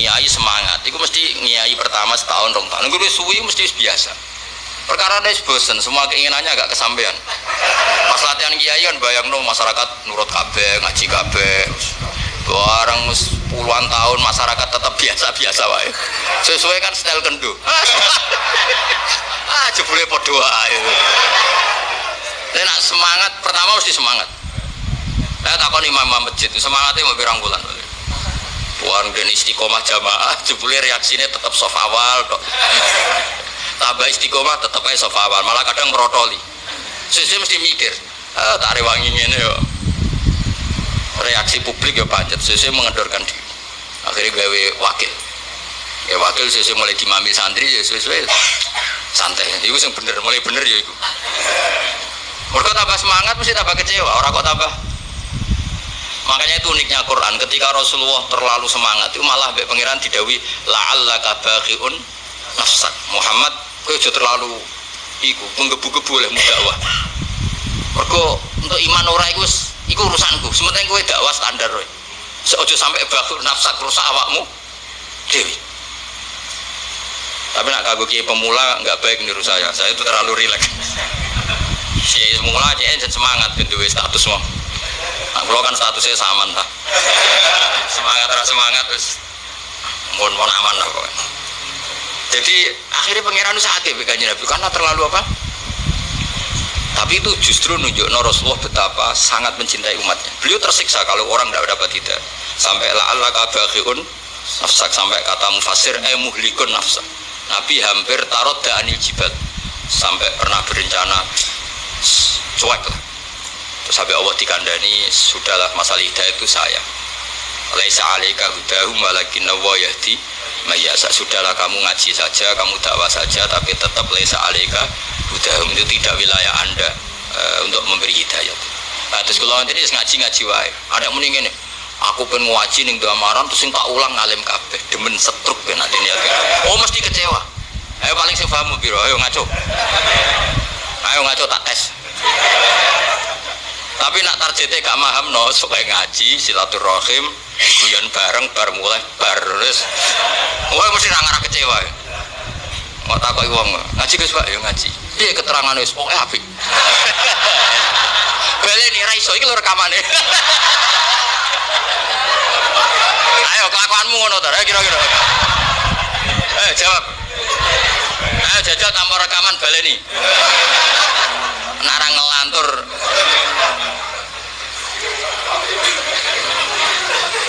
ngiyai semangat. Iku mesti ngiyai pertama setahun, 2 tahun. Iku wis suwi mesti biasa. Perkara wis bosen, semua keinginannya agak kesampaian. Pas latihan kiai kan bayangno masyarakat nurut kabeh, ngaji kabeh. Barang puluhan tahun masyarakat tetap biasa-biasa wae. Sesuai kan style kendo. Jebule padha wae. Nek semangat pertama mesti semangat. Saya takon imam masjid, semangatnya mau pirang bulan. Puan dan istiqomah jamaah, jebule reaksinya tetap soft awal kok. Tambah istiqomah tetap aja soft awal, malah kadang merotoli. Sesuai mesti mikir, tak rewangi ngene yo. Reaksi publik ya pancet, sesuai mengendorkan diri. Akhirnya gawe wakil. Ya wakil sesuai mulai dimamil santri ya sesuai santai. Itu yang bener, mulai bener ya itu. Mereka tambah semangat mesti tambah kecewa, orang kok tambah. Makanya itu uniknya Quran, ketika Rasulullah terlalu semangat itu malah mbek pangeran didawi la'allaka bakhiun nafsak. Muhammad kowe aja terlalu iku menggebu-gebu oleh dakwah. Mergo untuk iman ora iku urusanku. Sementing kowe dakwah standar kowe. Aja sampai bakhiun nafsak rusak awakmu dewi. Tapi nak kagok kiai pemula enggak baik niru saya. Saya itu terlalu rileks. Kiai pemula aja semangat ben duwe status mau. Nah, kalau kan statusnya sama entah. Semangat terus mohon aman lah pokoknya. Jadi akhirnya pangeran sakit begini Nabi karena terlalu apa? Tapi itu justru nunjuk Rasulullah betapa sangat mencintai umatnya. Beliau tersiksa kalau orang tidak dapat hidayah. Sampai la'allaka bakhiun nafsak, sampai kata mufassir muhlikun nafsak. Nabi hampir tarot da'anil jibal, sampai pernah berencana cuek lah. Terus sampai Allah dikandani, sudahlah masalah hidayah itu saya. Laisa 'alaika hudahum walakinna wa yahdi may yasha. Sudahlah kamu ngaji saja, kamu dakwah saja, tapi tetap laisa 'alaika hudahum, itu tidak wilayah Anda untuk memberi hidayah. Nah, terus kalau nanti ngaji wae. Ada yang mendingin nih. Aku pengen ngaji ning Damaran terus sing tak ulang ngalim kabeh, demen setruk ben ati niat. Oh mesti kecewa. Ayo paling sing paham piro, ayo ngaco. Ayo ngaco tak tes. Tapi nak targetnya gak paham no, supaya ngaji, silaturahim, guyon bareng, bar mulai, bar terus. Wah mesti ngarah kecewa. Mau takoki wong, ngaji guys Pak, ya ngaji. Piye keterangan wis pokoke apik. Baleni ra iso iki lho rekamane. Ayo kelakuanmu ngono ta, kira-kira. Jawab. Ayo jajal tanpa rekaman baleni. Narang ngelantur.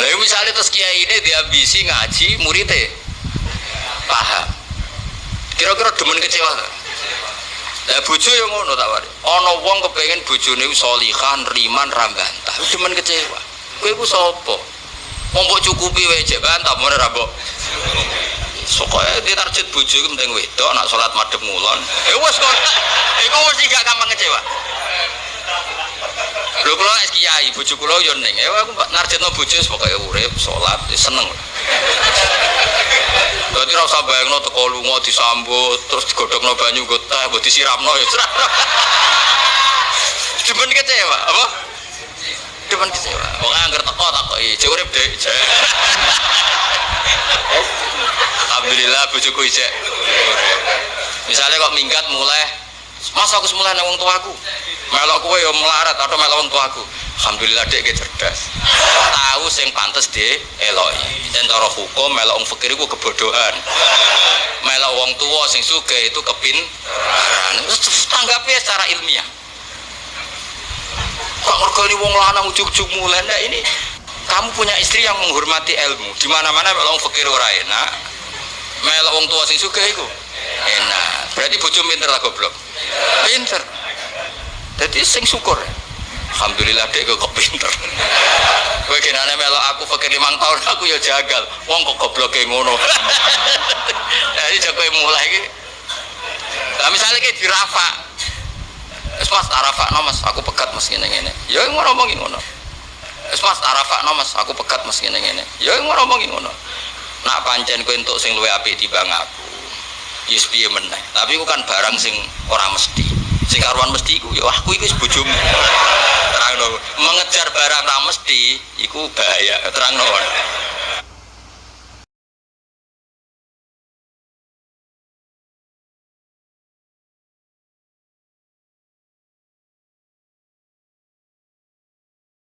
Lalu misalnya terus kiai ini diambisi ngaji muridnya paham. Kira-kira demen kecewa. Lah bojo yang ngono tak wari. Ana wong kepengin bojone sholihan, riman, rambantah. Demen kecewa. Kowe iku sapa? Wong mbok cukupi wae jek bantah mun ora mbok. Sokoe ditarget bojo iku penting wedok nak salat madhep ngulon. Wis kok. Iku mesti gak gampang kecewa. Lho kula es kiai, bojo kula yo ning. Aku narjetno bojo pokoke urip, salat, seneng. Dadi ora usah bayangno teko lunga disambut, terus digodhogno banyu nggo teh, mbok disiramno ya. Demen kecewa, apa? Demen kecewa. Wong angger teko takoki, "Jek urip, Dik?" Alhamdulillah bojoku isek. Misalnya kok minggat mulai, "Mas aku semula nang wong tuaku." Melok kowe yo melarat atau melok wong tuaku. Alhamdulillah Dek ge cerdas. Tahu sing pantes dieloki. Yen cara hukum melok wong fakir iku kebodohan. Melok wong tua sing sugih itu kepintaran. Tanggapi secara ilmiah. Kok ngergoni wong lanang ujug-ujug mulai ndak ini? Kamu punya istri yang menghormati ilmu. Di mana-mana melok wong fakir ora enak. Melok wong tua sing sugih iku enak. Berarti bojo pinter ta goblok? Pinter. Jadi sing syukur. Alhamdulillah Dek kok pinter. Kowe kenane melok aku fakir 5 tahun aku ya jagal. Wong kok gobloke ngono. Jadi jago mulai iki. Lah misale ki dirafa. Wis Mas arafakno Mas, aku pegat Mas ngene-ngene. Ya ngomongi ngono. Wis Mas arafakno Mas, aku pegat Mas ngene-ngene. Ya ngomongi ngono. Nak pancen kowe entuk sing luwih apik timbang aku. Yes piye meneh. Tapi iku kan barang sing ora mesti. Sing karuan mesti iku ya aku iki wis bojomu. Terangno. Mengejar barang ra mesti iku bahaya. Terangno.